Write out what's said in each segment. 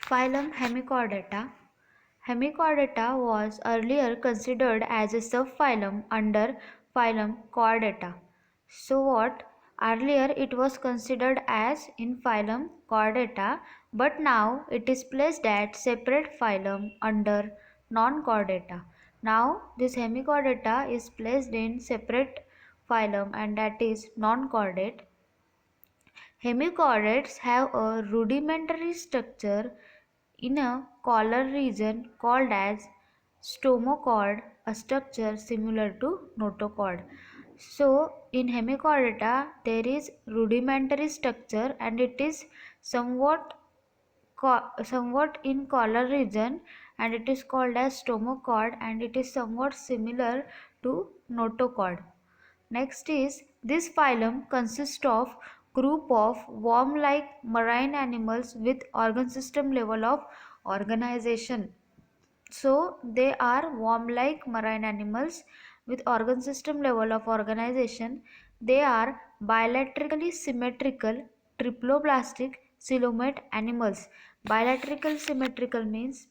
Phylum Hemichordata. Hemichordata was earlier considered as a subphylum under phylum Chordata. So what? Earlier it was considered as in phylum Chordata, but now it is placed at separate phylum under non-Chordata. Now this Hemichordata is placed in separate phylum, and that is non-chordate. Hemichordates have a rudimentary structure in a collar region called as stomochord, a structure similar to notochord. So in Hemichordata there is rudimentary structure and it is somewhat in collar region, and it is called as stomochord, and it is somewhat similar to notochord. Next is, this phylum consists of group of worm-like marine animals with organ system level of organization. So they are worm-like marine animals with organ system level of organization. They are bilaterally symmetrical triploblastic coelomate animals. Bilateral symmetrical means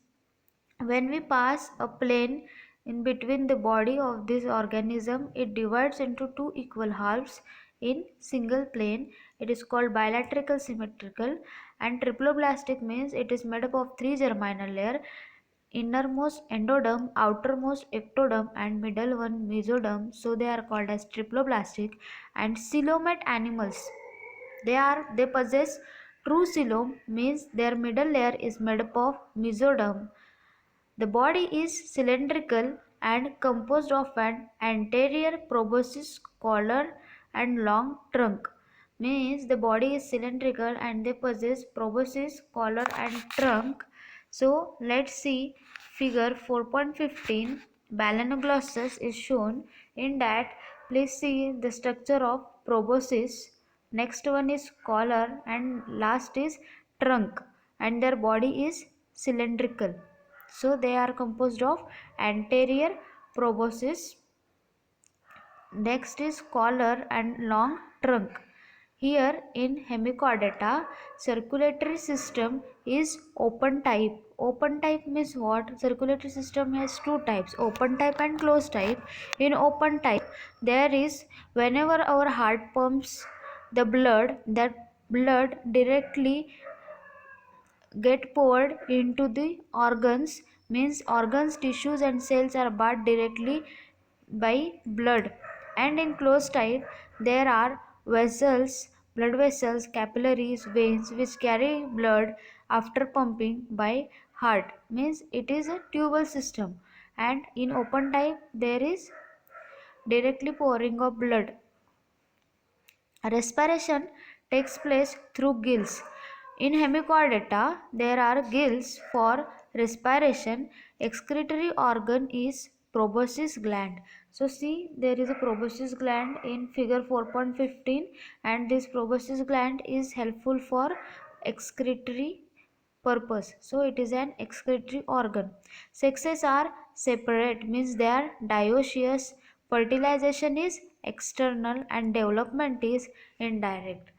when we pass a plane in between the body of this organism, it divides into two equal halves in single plane. It is called bilateral symmetrical. And triploblastic means it is made up of three germinal layer: innermost endoderm, outermost ectoderm, and middle one mesoderm. So they are called as triploblastic. And coelomate animals, they possess true coelom, means their middle layer is made up of mesoderm. The body is cylindrical and composed of an anterior proboscis collar and long trunk. Means the body is cylindrical and they possess proboscis, collar and trunk. So let's see figure 4.15. Balanoglossus is shown. In that, please see the structure of proboscis. Next one is collar and last is trunk, and their body is cylindrical. So they are composed of anterior proboscis. Next is collar and long trunk. Here in Hemichordata, circulatory system is open type. Open type means what? Circulatory system has two types, open type and closed type. In open type, there is, whenever our heart pumps the blood, that blood directly get poured into the organs, means organs, tissues and cells are bathed directly by blood. And in closed type there are vessels, blood vessels, capillaries, veins which carry blood after pumping by heart, means it is a tubal system. And in open type there is directly pouring of blood. Respiration takes place through gills. In Hemichordata, there are gills for respiration. Excretory organ is proboscis gland. So see, there is a proboscis gland in figure 4.15, and this proboscis gland is helpful for excretory purpose. So it is an excretory organ. Sexes are separate, means they are dioecious. Fertilization is external and development is indirect.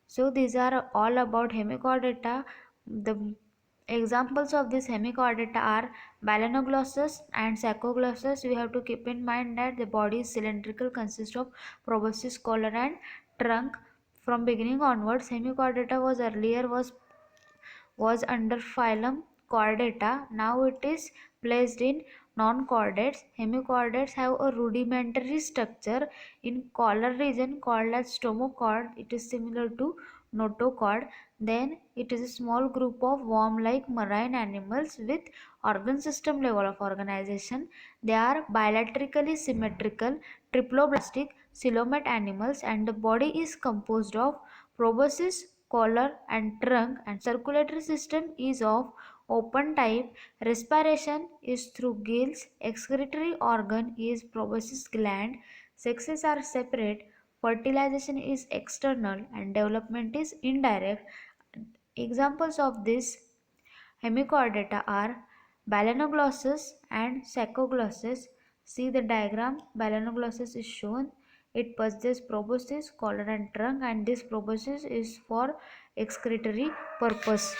So these are all about Hemichordata. The examples of this Hemichordata are Balanoglossus and Saccoglossus. We have to keep in mind that the body is cylindrical, consists of proboscis, collar and trunk. From beginning onwards, Hemichordata was under phylum Chordata. Now it is placed in non-chordates. Hemichordates have a rudimentary structure in collar region called as stomochord. It is similar to notochord. Then it is a small group of worm-like marine animals with organ system level of organization. They are bilaterally symmetrical triploblastic coelomate animals, and the body is composed of proboscis, collar and trunk, and circulatory system is of open type. Respiration is through gills. Excretory organ is proboscis gland. Sexes are separate. Fertilization is external and development is indirect. Examples of this Hemichordata are Balanoglossus and Saccoglossus. See the diagram. Balanoglossus is shown. It possesses proboscis, collar and trunk, and this proboscis is for excretory purpose.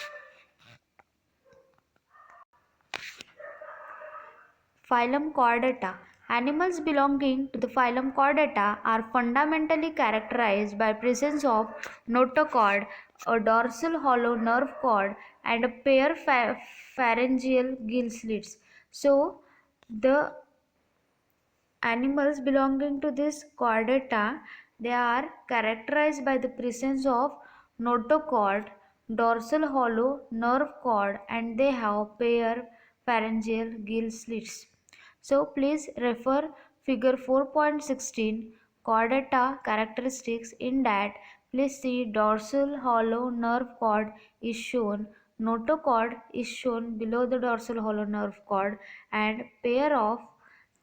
Phylum Chordata. Animals belonging to the phylum Chordata are fundamentally characterized by presence of notochord, a dorsal hollow nerve cord, and a pair pharyngeal gill slits. So, the animals belonging to this chordata, they are characterized by the presence of notochord, dorsal hollow nerve cord, and they have pair pharyngeal gill slits. So please refer figure 4.16 chordata characteristics. In that, please see dorsal hollow nerve cord is shown, notochord is shown below the dorsal hollow nerve cord, and pair of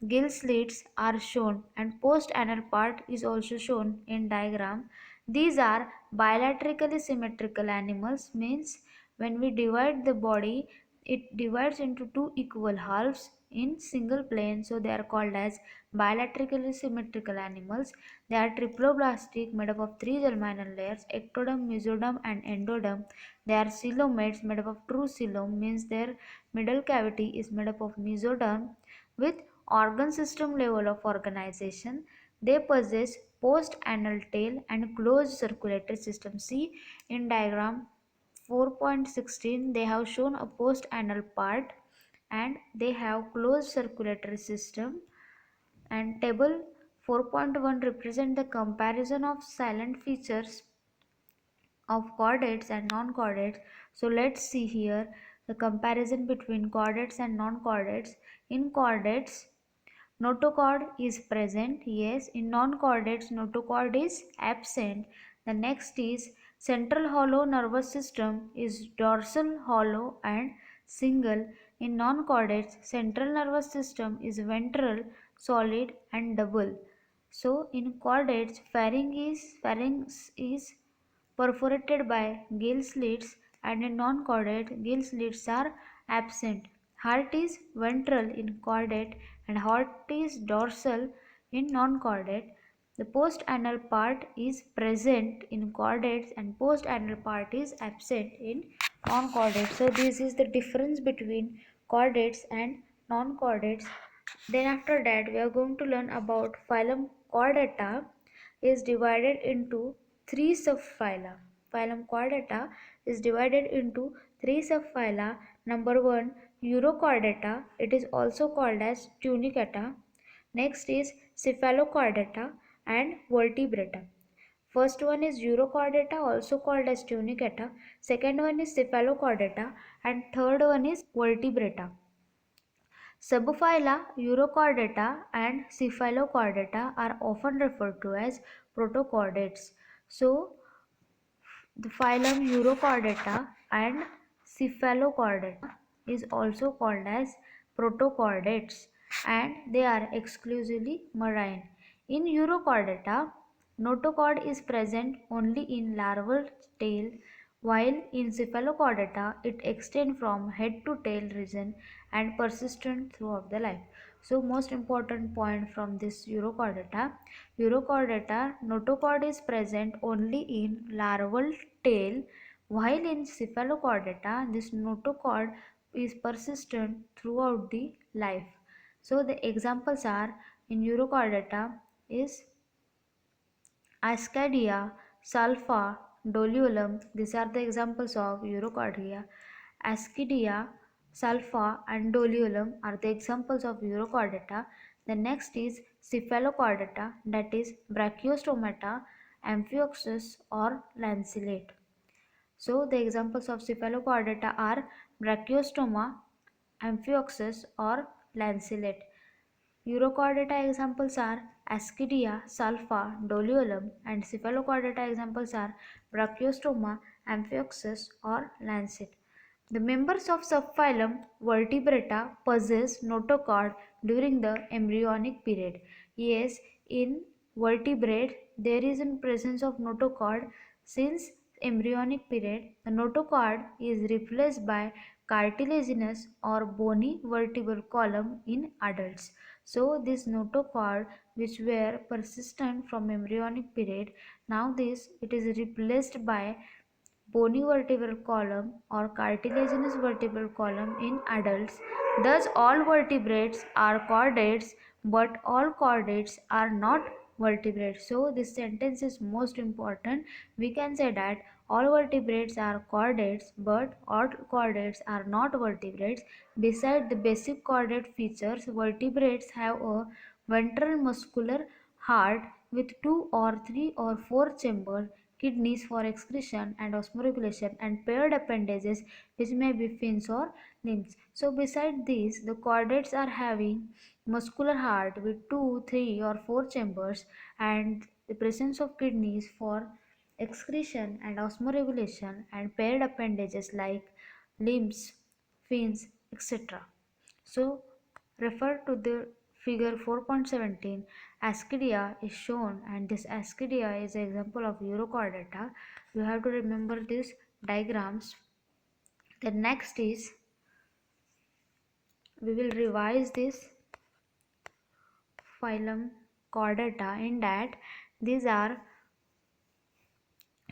gill slits are shown, and post anal part is also shown in diagram. These are bilaterally symmetrical animals, means when we divide the body, it divides into two equal halves in single plane, so they are called as bilaterally symmetrical animals. They are triploblastic, made up of three germinal layers, ectoderm, mesoderm and endoderm. They are coelomates, made up of true coelom, means their middle cavity is made up of mesoderm with organ system level of organization. They possess post-anal tail and closed circulatory system. See in diagram 4.16, they have shown a post-anal part and they have closed circulatory system. And table 4.1 represent the comparison of silent features of chordates and non-chordates. So let's see here the comparison between chordates and non-chordates. In chordates, notochord is present, yes. In non-chordates, notochord is absent. The next is central hollow nervous system is dorsal hollow and single. In non-chordates, central nervous system is ventral, solid and double. So in chordates, pharynx is perforated by gill slits, and in non-chordate, gill slits are absent. Heart is ventral in chordate and heart is dorsal in non-chordate. The post-anal part is present in chordates and post-anal part is absent in non-chordates. So this is the difference between chordates and non-chordates. Then after that we are going to learn about phylum Chordata is divided into three subphyla. Phylum Chordata is divided into three subphyla. Number 1, Urochordata. It is also called as Tunicata. Next is Cephalochordata and Vertebrata. First one is Urochordata, also called as Tunicata. Second one is Cephalochordata and third one is Vertebrata. Subphyla Urochordata and Cephalochordata are often referred to as protochordates. So, the phylum Urochordata and Cephalochordata is also called as protochordates and they are exclusively marine. In Urochordata, notochord is present only in larval tail, while in Cephalochordata it extends from head to tail region and persistent throughout the life. So most important point from this Urochordata, notochord is present only in larval tail, while in Cephalochordata this notochord is persistent throughout the life. So the examples are in Urochordata is Ascadia, Sulfa, Doliolum. These are the examples of Urochordia. Ascidia, Sulfa and Doliolum are the examples of Urochordata. The next is Cephalochordata, that is Brachiostomata, Amphioxus or Lanceolate. So the examples of Cephalochordata are Brachiostoma, Amphioxus or Lanceolate. Urochordata examples are Ascidia, Sulfa, Doliolum, and Cephalochordata examples are Brachiostoma, Amphioxus or Lancet. The members of subphylum Vertebrata possess notochord during the embryonic period. Yes, in vertebrate there is in presence of notochord. Since embryonic period, the notochord is replaced by cartilaginous or bony vertebral column in adults. So this notochord which were persistent from embryonic period, now it is replaced by bony vertebral column or cartilaginous vertebral column in adults. Thus, all vertebrates are chordates, but all chordates are not vertebrates. So, this sentence is most important. We can say that all vertebrates are chordates, but all chordates are not vertebrates. Beside the basic chordate features, vertebrates have a ventral muscular heart with 2 or 3 or 4 chambers, kidneys for excretion and osmoregulation, and paired appendages which may be fins or limbs. So beside these, the chordates are having muscular heart with 2, 3 or 4 chambers and the presence of kidneys for excretion and osmoregulation and paired appendages like limbs, fins, etc. So refer to the figure 4.17. Ascidia is shown, and this ascidia is an example of urochordata. You have to remember these diagrams. The next is, we will revise this phylum chordata in that these are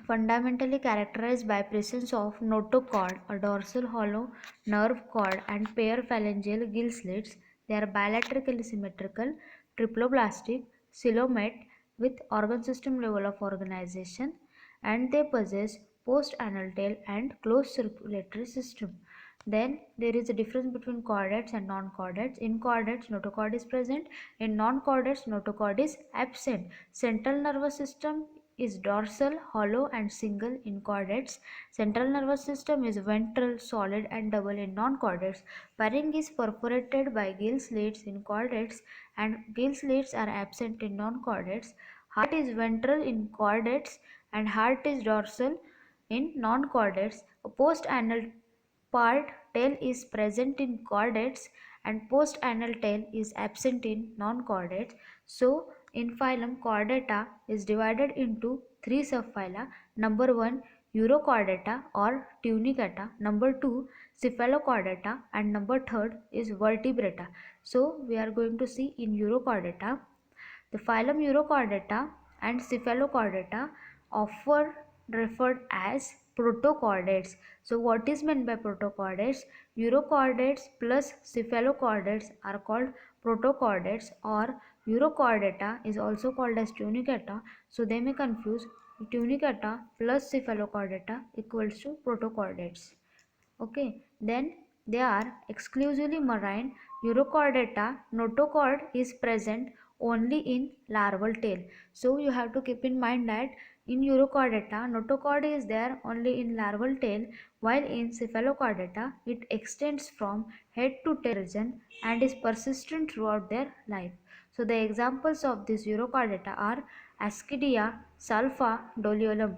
fundamentally characterized by presence of notochord, a dorsal hollow nerve cord, and pair phalangeal gill slits. They are bilaterally symmetrical, triploblastic, coelomate with organ system level of organization, and they possess post-anal tail and closed circulatory system. Then there is a difference between chordates and non-chordates. In chordates, notochord is present. In non-chordates, notochord is absent. Central nervous system is dorsal, hollow and single in chordates. Central nervous system is ventral, solid and double in non-chordates. Pharynx is perforated by gill slits in chordates and gill slits are absent in non-chordates. Heart is ventral in chordates and heart is dorsal in non-chordates. A post-anal part tail is present in chordates and post-anal tail is absent in non-chordates. So, in phylum chordata is divided into 3 subphyla. Number 1, urochordata or tunicata. Number 2, cephalochordata, and number 3 is vertebrata. So, we are going to see in urochordata. The phylum Urochordata and Cephalochordata often referred as protochordates. So what is meant by protochordates? Urochordates plus cephalochordates are called protochordates, or Urochordata is also called as tunicata. So they may confuse tunicata plus cephalochordata equals to protochordates. Okay, then they are exclusively marine. Urochordata, notochord is present only in larval tail. So you have to keep in mind that in Urochordata, notochord is there only in larval tail, while in Cephalochordata it extends from head to tail region and is persistent throughout their life. So the examples of this Urochordata are Ascidia sulpha-doliolum,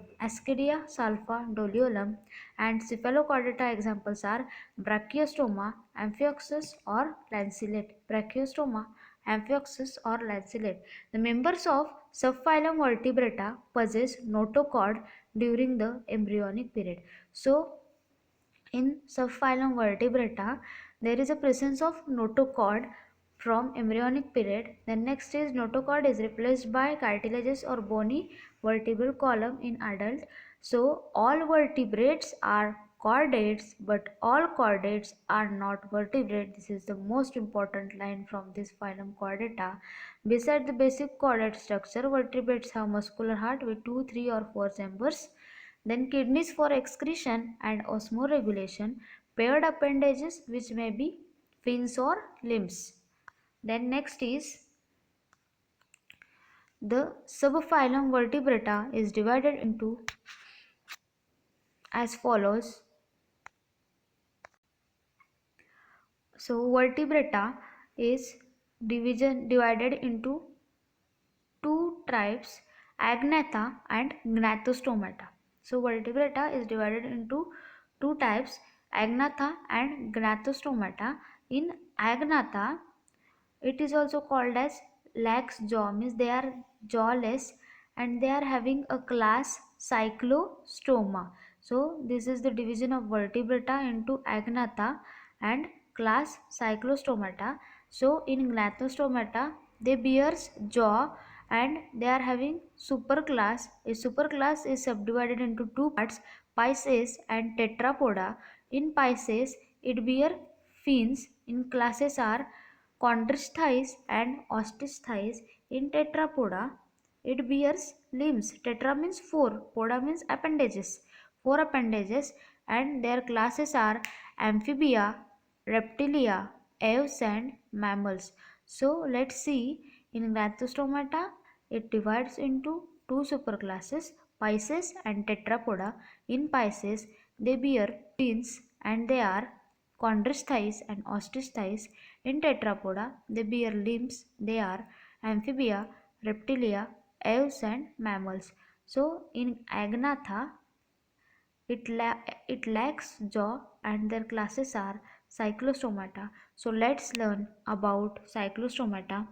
and Cephalochordata examples are Brachiostoma, Amphioxus or Lancellate. The members of subphylum Vertebrata possess notochord during the embryonic period. So, in subphylum Vertebrata, there is a presence of notochord from embryonic period. Then next is notochord is replaced by cartilaginous or bony vertebral column in adult. So all vertebrates are chordates, but all chordates are not vertebrate. This is the most important line from this phylum Chordata. Beside the basic chordate structure, vertebrates have muscular heart with 2, 3 or 4 chambers. Then kidneys for excretion and osmoregulation, paired appendages which may be fins or limbs. Then next is the subphylum Vertebrata is divided into as follows. So Vertebrata is divided into two tribes, Agnatha and Gnathostomata. So Vertebrata is divided into two types, Agnatha and Gnathostomata. In Agnatha, it is also called as lax jaw, means they are jawless and they are having a class cyclostoma. So this is the division of vertebrata into Agnatha and class cyclostomata. So in Gnathostomata they bears jaw and they are having superclass. A superclass is subdivided into two parts, Pisces and Tetrapoda. In Pisces, it bear fins. In classes are Chondrichthyes and Ostisthyes. In Tetrapoda, it bears limbs. Tetra means four, poda means appendages. Four appendages, and their classes are Amphibia, Reptilia, aves and mammals. So let's see, in Gnathostomata it divides into two superclasses, Pisces and Tetrapoda. In Pisces they bear fins and they are Chondrichthyes and Ostisthyes. In Tetrapoda they bear limbs, they are Amphibia, Reptilia, aves and mammals. So in Agnatha it lacks jaw and their classes are cyclostomata. So let's learn about cyclostomata.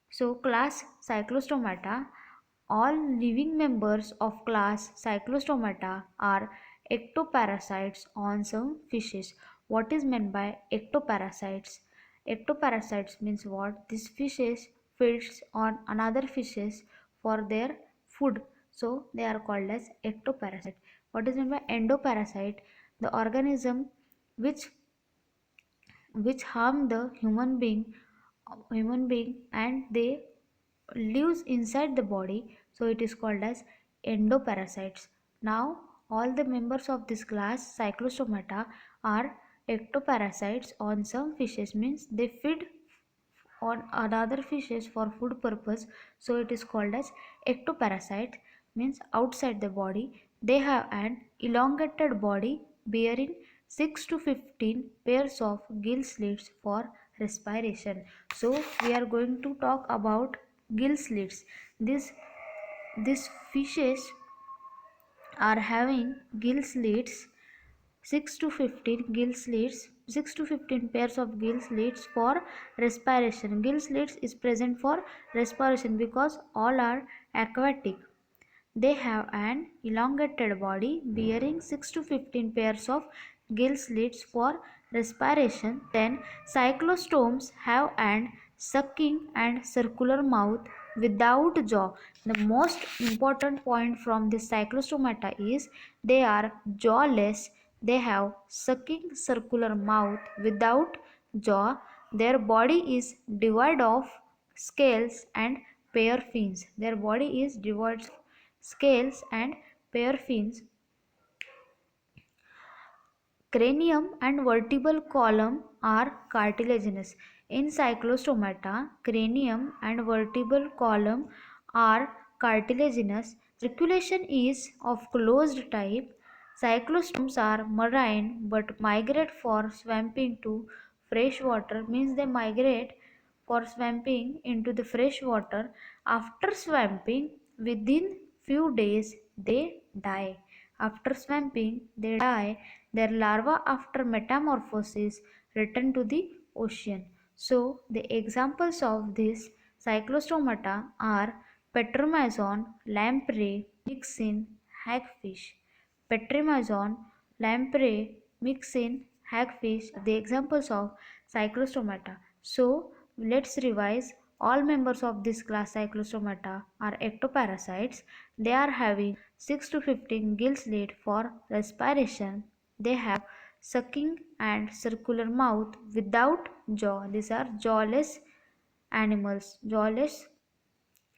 So class Cyclostomata, all living members of class Cyclostomata are ectoparasites on some fishes. What is meant by ectoparasites? Ectoparasites means what? These fishes feeds on another fishes for their food. So they are called as ectoparasite. What is meant by endoparasite? The organism which harm the human being and they lives inside the body, so it is called as endoparasites. Now all the members of this class Cyclostomata are ectoparasites on some fishes, means they feed on other fishes for food purpose, so it is called as ectoparasite, means outside the body. They have an elongated body bearing 6 to 15 pairs of gill slits for respiration. So we are going to talk about gill slits. These fishes are having gill slits, 6 to 15 gill slits, 6 to 15 pairs of gill slits for respiration. Gill slits is present for respiration because all are aquatic. They have an elongated body bearing 6 to 15 pairs of gill slits for respiration. Then cyclostomes have an sucking and circular mouth without jaw. The most important point from this cyclostomata is they are jawless. They have sucking circular mouth without jaw. Their body is devoid of scales and pair fins. Their body is devoid of scales and pair fins. Cranium and vertebral column are cartilaginous. In Cyclostomata, cranium and vertebral column are cartilaginous. Circulation is of closed type. Cyclostomes are marine but migrate for swamping to fresh water, means they migrate for swamping into the fresh water. After swamping, within few days they die. After swamping, they die. Their larvae, after metamorphosis, return to the ocean. So, the examples of these cyclostomata are Petromyzon, lamprey, myxin, hagfish. Petromyzon, lamprey, myxin, hagfish are the examples of cyclostomata. So, let's revise. All members of this class Cyclostomata are ectoparasites. They are having 6 to 15 gill slits for respiration. They have sucking and circular mouth without jaw. These are jawless animals. Jawless.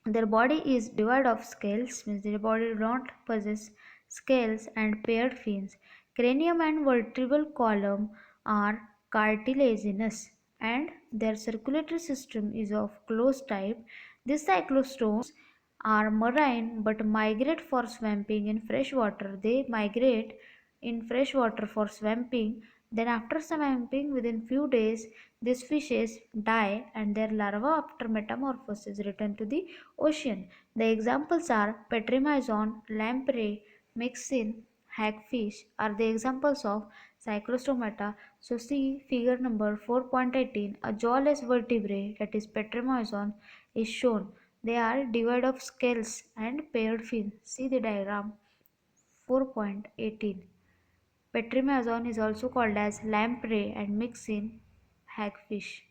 Their body is devoid of scales, means their body do not possess scales and paired fins. Cranium and vertebral column are cartilaginous and their circulatory system is of closed type. These cyclostomes are marine but migrate for swamping in fresh water. They migrate in fresh water for swamping. Then after swamping, within few days, these fishes die and their larvae after metamorphosis return to the ocean. The examples are Petromyzon, lamprey, myxin, hagfish are the examples of cyclostomata. So see figure number 4.18. A jawless vertebrate, that is Petromyzon, is shown. They are devoid of scales and paired fins. See the diagram 4.18. Petromyzon is also called as lamprey and myxin, hagfish.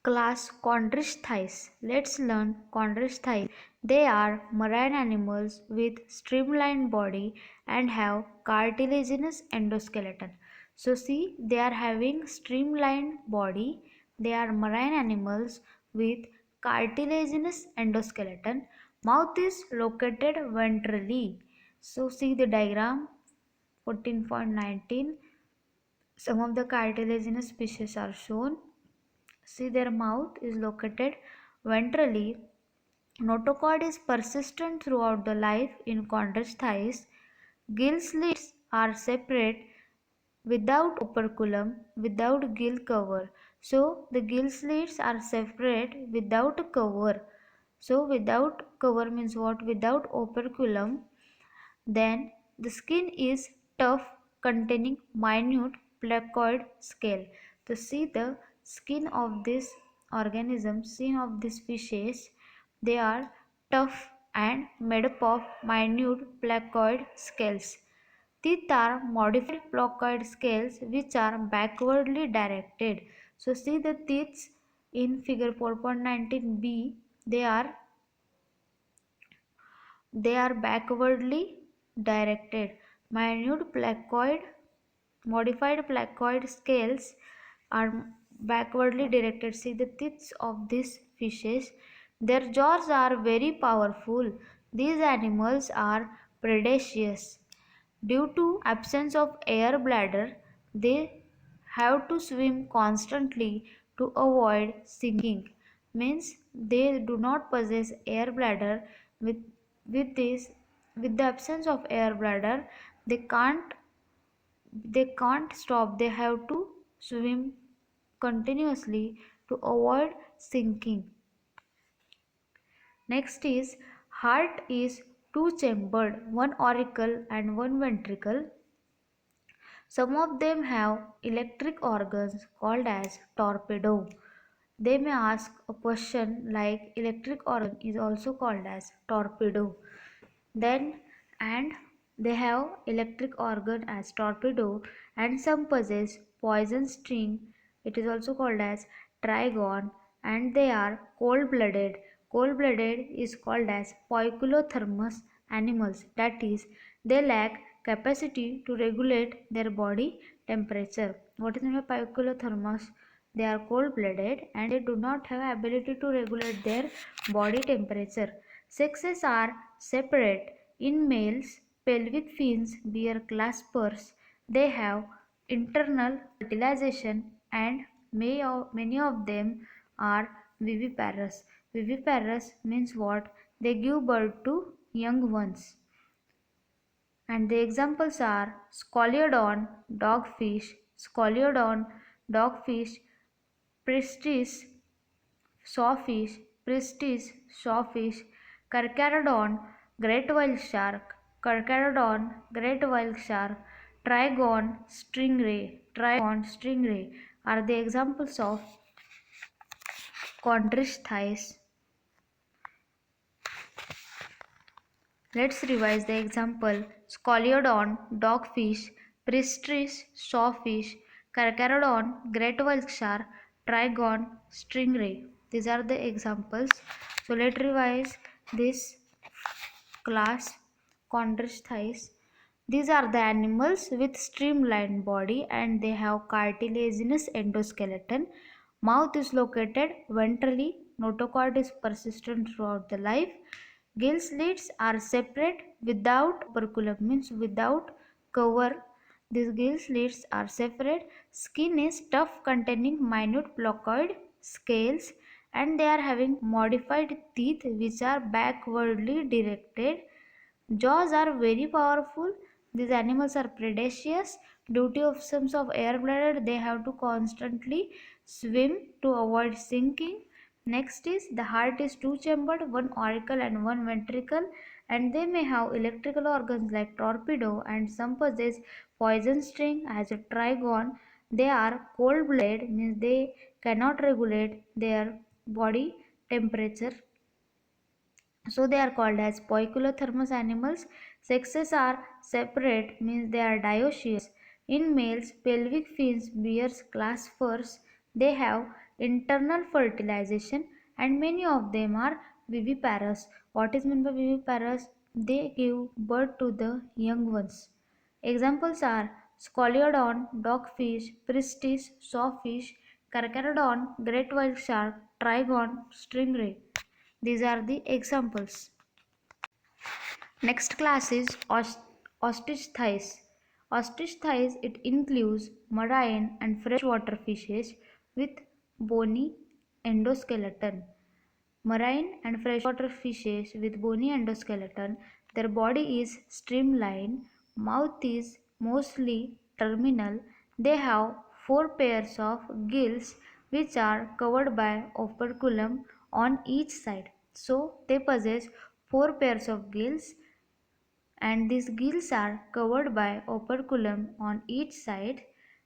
Class Chondrichthyes. Let's learn Chondrichthyes. They are marine animals with streamlined body and have cartilaginous endoskeleton. So see, they are having streamlined body. They are marine animals with cartilaginous endoskeleton. Mouth is located ventrally. So see the diagram 14.19. Some of the cartilaginous species are shown. See, their mouth is located ventrally. Notochord is persistent throughout the life in chondrosthyes. Gill slits are separate without operculum, without gill cover. So the gill slits are separate without cover. So without cover means what? Without operculum. Then the skin is tough, containing minute placoid scale. To see the skin of this organism, skin of this species, they are tough and made up of minute placoid scales. Teeth are modified placoid scales which are backwardly directed. So see the teeth in figure 4.19b, they are backwardly directed. Minute placoid, modified placoid scales are backwardly directed. See the teeth of these fishes. Their jaws are very powerful. These animals are predaceous. Due to absence of air bladder, they have to swim constantly to avoid sinking. Means they do not possess air bladder. With this, with the absence of air bladder, they can't stop. They have to swim continuously to avoid sinking. Next is heart is two chambered, one auricle and one ventricle. Some of them have electric organs called as torpedo. They may ask a question like electric organ is also called as torpedo. Then and they have electric organ as torpedo, and some possess poison sting. It is also called as trigon, and they are cold-blooded. Cold-blooded is called as poikilothermous animals. That is, they lack capacity to regulate their body temperature. What is meant by poikilothermous? They are cold-blooded and they do not have ability to regulate their body temperature. Sexes are separate. In males, pelvic fins bear claspers. They have internal fertilization and many of them are viviparous. Viviparous means what? They give birth to young ones. And the examples are Scoliodon, dogfish, Pristis, sawfish, Pristis, sawfish, Carcharodon, great whale shark, great whale shark, Trigon stingray are the examples of chondrosthyes. Let's revise the example. Scoliodon, dogfish, Pristis, sawfish, Carcharodon, great whale shark, Trigon, stingray. These are the examples. So let's revise this class chondrosthyes. These are the animals with streamlined body and they have cartilaginous endoskeleton. Mouth is located ventrally. Notochord is persistent throughout the life. Gill slits are separate without operculum, means without cover. These gill slits are separate. Skin is tough, containing minute placoid scales, and they are having modified teeth which are backwardly directed. Jaws are very powerful. These animals are predaceous. Due to absence of air bladder, they have to constantly swim to avoid sinking. Next is the heart is two chambered, one auricle and one ventricle, and they may have electrical organs like torpedo, and some possess poison sting as a trigon. They are cold blooded, means they cannot regulate their body temperature, so they are called as poikilothermous animals. Sexes are separate, means they are dioecious. In males, pelvic fins bears claspers. They have internal fertilization and many of them are viviparous. What is meant by viviparous? They give birth to the young ones. Examples are Scoliodon, dogfish, Pristis, sawfish, Carcharodon, great white shark, Trigon, stingray. These are the examples. Next class is ostrich thighs. Ostrich thighs, it includes marine and freshwater fishes with bony endoskeleton. Marine and freshwater fishes with bony endoskeleton, their body is streamlined, mouth is mostly terminal. They have 4 pairs of gills which are covered by operculum on each side. So they possess 4 pairs of gills, and these gills are covered by operculum on each side.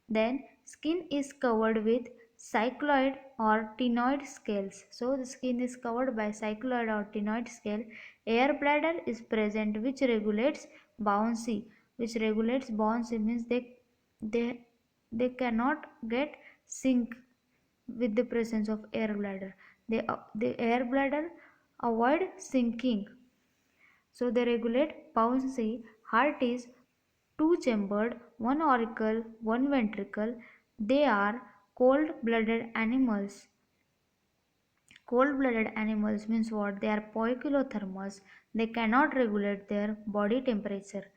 Then skin is covered with cycloid or ctenoid scales. So the skin is covered by cycloid or ctenoid scale. Air bladder is present which regulates buoyancy. Which regulates buoyancy means they cannot get sink with the presence of air bladder. The air bladder avoid sinking, so they regulate buoyancy. Heart is two-chambered, one auricle, one ventricle. They are cold-blooded animals. Cold-blooded animals means what? They are poikilothermos. They cannot regulate their body temperature.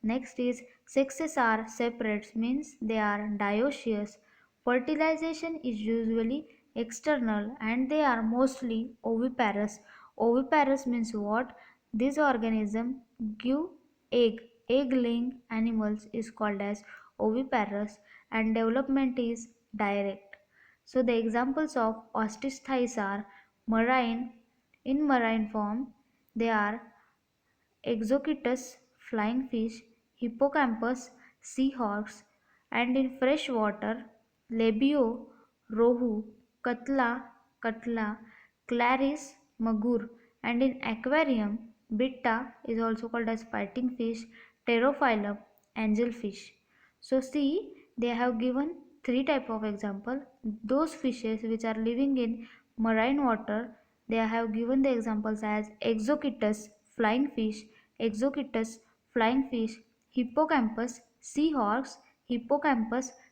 Next is sexes are separate means they are dioecious. Fertilization is usually external and they are mostly oviparous. Oviparous means what? This organism give egg. Egg-laying animals is called as oviparous and development is direct. So the examples of ostrich thighs are marine. In marine form, they are 𝐒𝐄𝐄𝐽 flying fish, hippocampus seahorse, and in fresh water, labio, rohu, katla, claris, magur, and in aquarium, bitta is also called as fighting fish, pterophyllum, angelfish. So see, they have given 3 type of example. Those fishes which are living in marine water, they have given the examples as 𝐒𝐄𝐄𝐽 flying fish, 𝐒𝐄𝐄𝐽 flying fish, hippocampus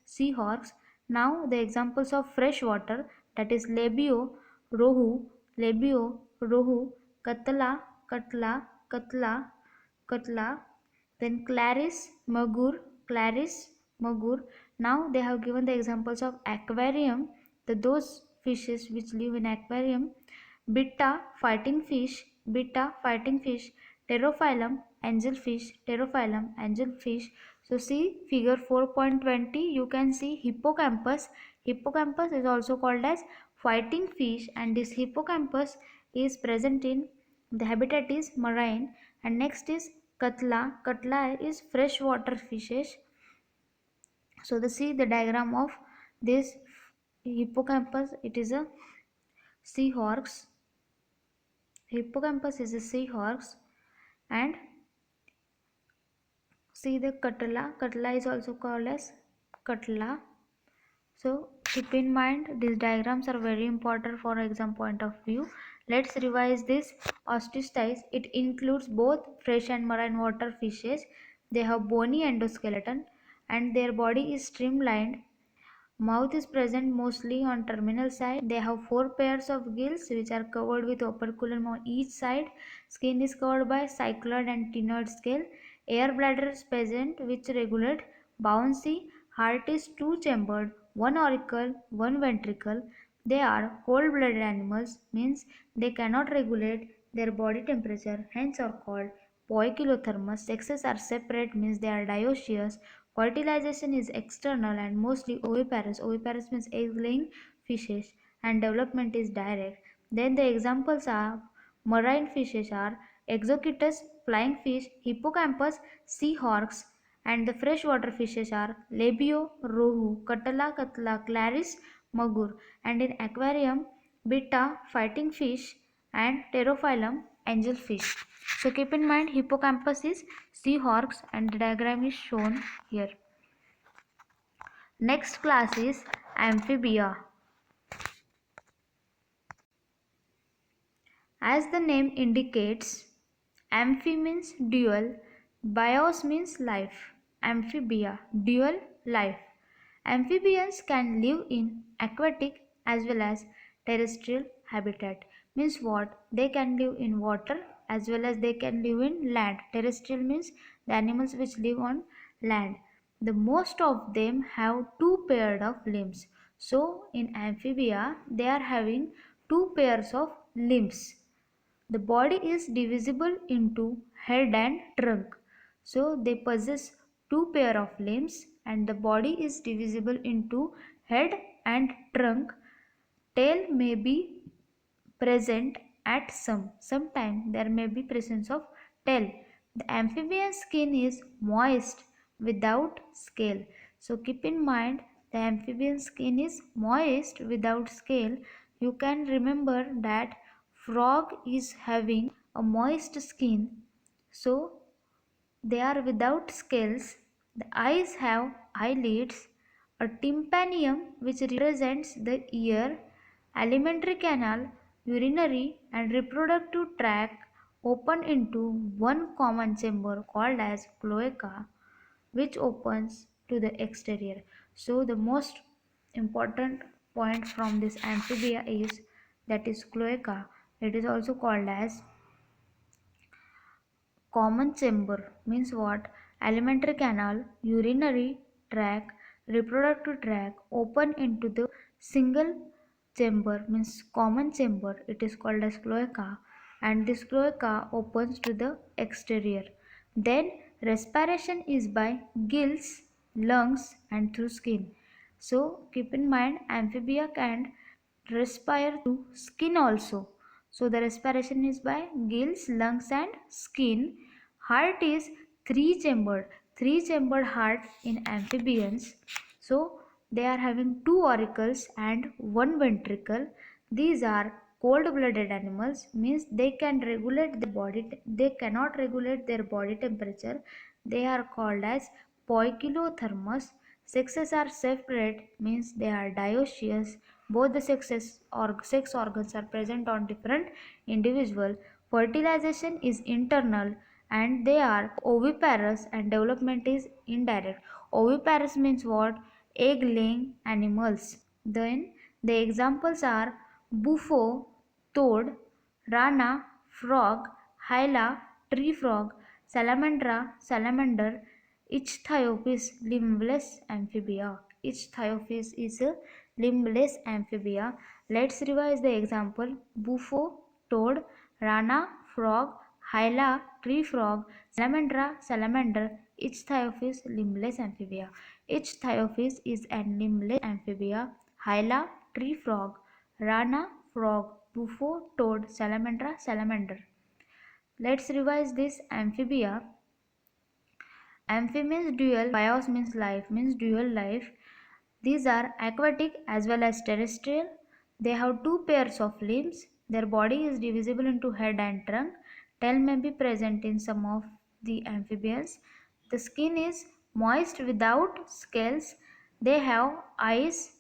seahorse. Now the examples of fresh water, that is rohu, katla, then claris, magur. Now they have given the examples of aquarium, those fishes which live in aquarium, bitta fighting fish, pterophyllum angelfish. So see figure 4.20, you can see hippocampus. Hippocampus is also called as fighting fish, and this hippocampus is present in the habitat is marine. And next is katla is freshwater fishes. So see the diagram of this hippocampus, it is a seahorse. Hippocampus is a seahorse, and see the katla is also called as katla. So keep in mind these diagrams are very important for exam point of view. Let's revise this. Ostrich thighs, it includes both fresh and marine water fishes. They have bony endoskeleton and their body is streamlined. Mouth is present mostly on terminal side. They have 4 pairs of gills which are covered with operculum on each side. Skin is covered by cycloid and ctenoid scale. Air bladder is present which regulate buoyancy. Heart is two-chambered, one auricle, one ventricle. They are cold-blooded animals means they cannot regulate their body temperature, hence are called poikilothermos. Sexes are separate means they are dioecious. Fertilization is external and mostly oviparous. Oviparous means egg-laying fishes, and development is direct. Then the examples of marine fishes are 𝐒𝐄𝐄𝐽 flying fish, hippocampus seahorse, and the freshwater fishes are labio, rohu, katla, claris, magur, and in aquarium, bitta, fighting fish, and pterophyllum, angelfish. So keep in mind hippocampus is seahorse and the diagram is shown here. Next class is amphibia. As the name indicates, amphi means dual, bios means life, amphibia, dual life. Amphibians can live in aquatic as well as terrestrial habitat. Means what? They can live in water as well as they can live in land. Terrestrial means the animals which live on land. The most of them have two pairs of limbs. So in amphibia they are having two pairs of limbs. The body is divisible into head and trunk. So they possess two pair of limbs and the body is divisible into head and trunk. Tail may be present at sometime there may be presence of tail. The amphibian skin is moist without scale. So keep in mind the amphibian skin is moist without scale. You can remember that frog is having a moist skin, so they are without scales. The eyes have eyelids, a tympanium which represents the ear, alimentary canal, urinary and reproductive tract open into one common chamber called as cloaca, which opens to the exterior. So the most important point from this amphibia is that is cloaca. It is also called as common chamber. Means what? Alimentary canal, urinary tract, reproductive tract open into the single chamber, means common chamber. It is called as cloaca, and this cloaca opens to the exterior. Then respiration is by gills, lungs and through skin. So keep in mind amphibia can respire through skin also. So the respiration is by gills, lungs and skin. Heart is three chambered heart in amphibians. So they are having two auricles and one ventricle. These are cold-blooded animals, means they can regulate the body. They cannot regulate their body temperature. They are called as poikilothermos. Sexes are separate, means they are dioecious. Both the sexes or sex organs are present on different individual. Fertilization is internal and they are oviparous and development is indirect. Oviparous means what? Egg laying animals. Then the examples are buffo, toad, rana, frog, hyla, tree frog, salamandra, salamander, 𝐻𝐻𝑖𝐿𝑒𝑝ℎ limbless amphibia. 𝐻𝐻𝑖𝐿𝑒𝑝ℎ is a limbless amphibia. Let's revise the example. Buffo, toad, rana, frog, hyla, tree frog, salamandra, salamander, 𝐻𝐻𝑖𝐿𝑒𝑝ℎ limbless amphibia. 𝐻𝐻𝑖𝐿𝑒𝑝ℎ is an limbless amphibia. Hyla, tree frog, rana, frog, buffo, toad, salamandra, salamander. Let's revise this amphibia. Amphi means dual, bios means life, means dual life. These are aquatic as well as terrestrial. They have two pairs of limbs. Their body is divisible into head and trunk. Tail may be present in some of the amphibians. The skin is moist without scales. They have eyes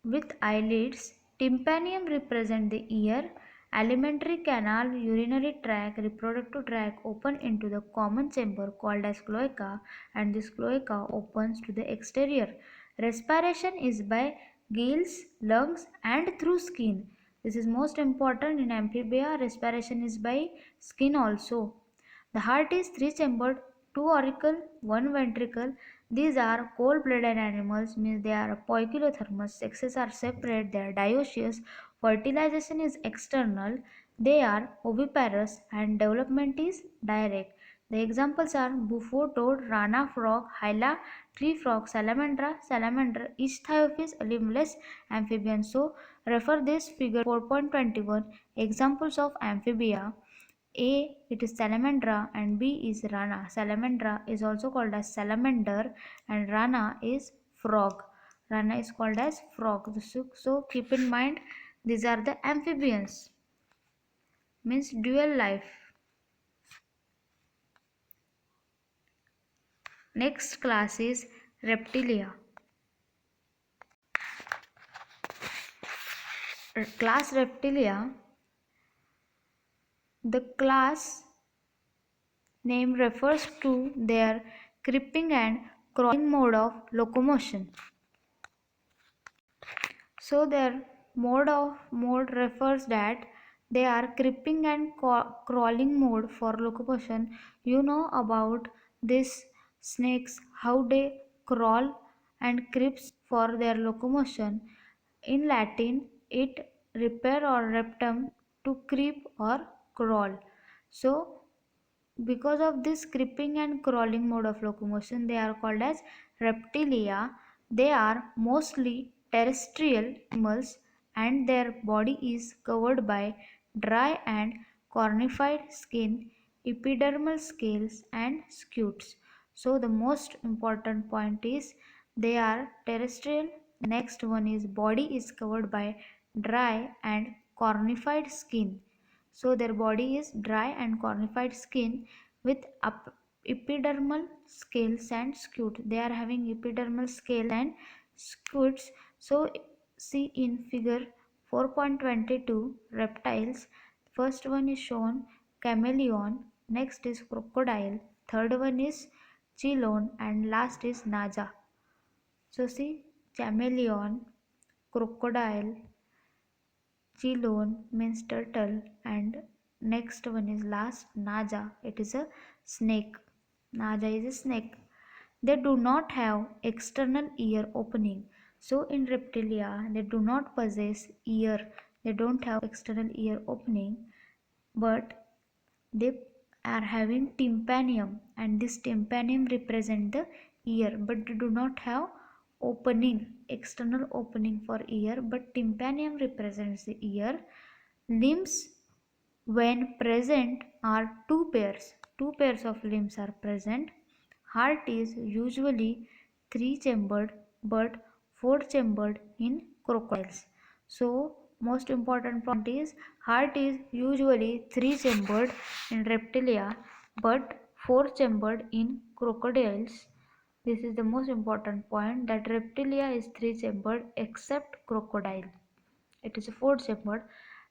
with eyelids. Tympanium represent the ear. Alimentary canal, urinary tract, reproductive tract open into the common chamber called as cloaca, and this cloaca opens to the exterior. Respiration is by gills, lungs and through skin. This is most important in amphibia. Respiration is by skin also. The heart is three-chambered, two auricle, one ventricle. These are cold-blooded animals, means they are poikilothermos. Sexes are separate, they are dioecious. Fertilization is external. They are oviparous and development is direct. The examples are buffo, toad, rana, frog, hyla, tree frog, salamandra, salamander, 𝐻𝐻𝑖𝐿𝑒𝑝ℎ limbless amphibian. So refer this figure 4.21. Examples of amphibia. A, it is salamandra and B is rana. Salamandra is also called as salamander and rana is frog. Rana is called as frog. So keep in mind these are the amphibians, means dual life. Next class is reptilia. Class reptilia The class name refers to their creeping and crawling mode of locomotion. So their mode refers that they are creeping and crawling mode for locomotion. You know about these snakes, how they crawl and creeps for their locomotion. In Latin, it repair or reptum, to creep or crawl. So because of this creeping and crawling mode of locomotion, they are called as reptilia. They are mostly terrestrial animals and their body is covered by dry and cornified skin, epidermal scales and scutes. So the most important point is they are terrestrial. Next one is body is covered by dry and cornified skin. So their body is dry and cornified skin with epidermal scales and scutes. They are having epidermal scale and scutes. So see in figure 4.22 reptiles. First one is shown chameleon, next is crocodile, third one is chelone and last is naja. So see chameleon, crocodile, 𝐶 means turtle and next one is last Naja. It is a snake. Naja is a snake. They do not have external ear opening. So in reptilia they do not possess ear. They don't have external ear opening, but they are having tympanium and this tympanium represent the ear, but they do not have opening, external opening for ear, but tympanium represents the ear. Limbs when present are two pairs of limbs are present. Heart is usually three chambered but four chambered in crocodiles. So most important point is heart is usually three chambered in reptilia but four chambered in crocodiles. This is the most important point, that reptilia is three chambered except crocodile. It is a four chambered.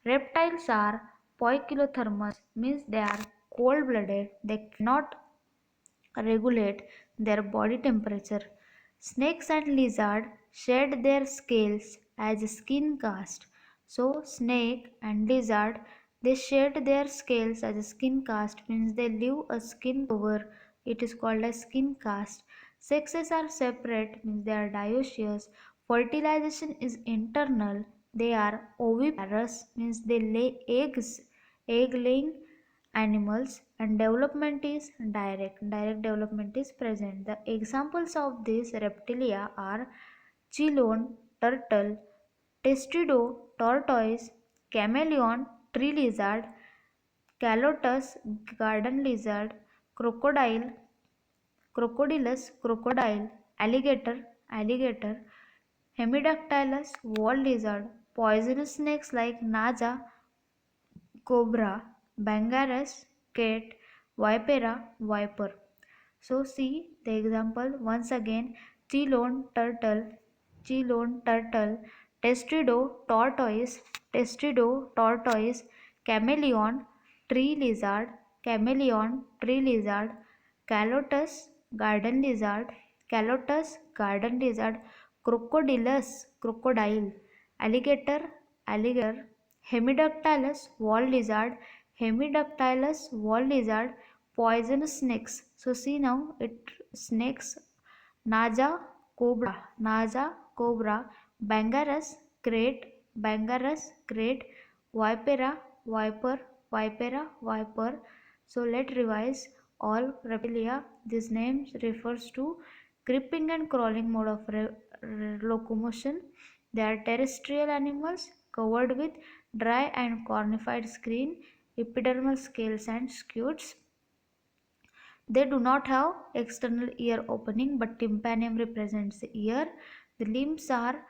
Reptiles are poikilothermous, means they are cold blooded. They cannot regulate their body temperature. Snakes and lizards shed their scales as a skin cast. So snake and lizard, they shed their scales as a skin cast, means they leave a skin cover. It is called as skin cast. Sexes are separate, means they are dioecious. Fertilization is internal. They are oviparous, means they lay eggs, egg laying animals, and development is direct development is present. The examples of these reptilia are chelone turtle, testudo tortoise, chameleon tree lizard, calotus garden lizard, crocodile crocodilus crocodile, alligator, hemidactylus wall lizard, poisonous snakes like naja, cobra, Bangaras, cat, vipera, viper. So see the example once again: chelone turtle, testudo tortoise, chameleon tree lizard, calotus garden lizard, crocodilus crocodile, alligator, hemidactylus wall lizard, poisonous snakes. So see now it snakes: naja cobra, bangaras, vipera, viper. So let revise all reptilia. This name refers to creeping and crawling mode of locomotion. They are terrestrial animals covered with dry and cornified skin, epidermal scales and scutes. They do not have external ear opening, but tympanium represents the ear. The limbs are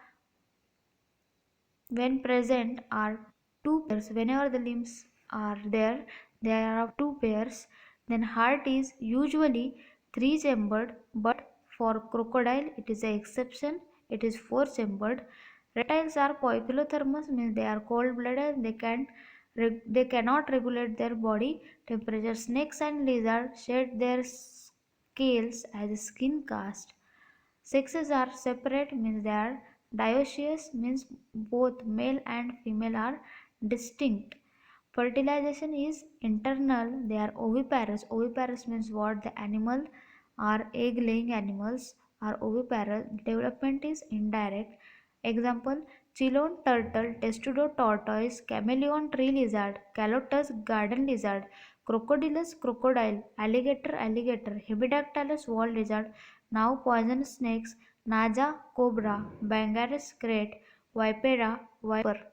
when present are two pairs. Whenever the limbs are there, there are two pairs. Then heart is usually three chambered, but for crocodile it is an exception. It is four chambered. Reptiles are poikilothermous, means they are cold blooded. They can they cannot regulate their body temperature. Snakes and lizards shed their scales as a skin cast. Sexes are separate, means they are dioecious, means both male and female are distinct. Fertilization is internal, they are oviparous. Oviparous means what? The animal are egg laying animals are oviparous. Development is indirect. Example: Ceylon turtle, testudo tortoise, chameleon tree lizard, calotus garden lizard, crocodilus crocodile, alligator alligator, hemidactylus wall lizard, now poisonous snakes, naja cobra, bangaris crate, vipera viper.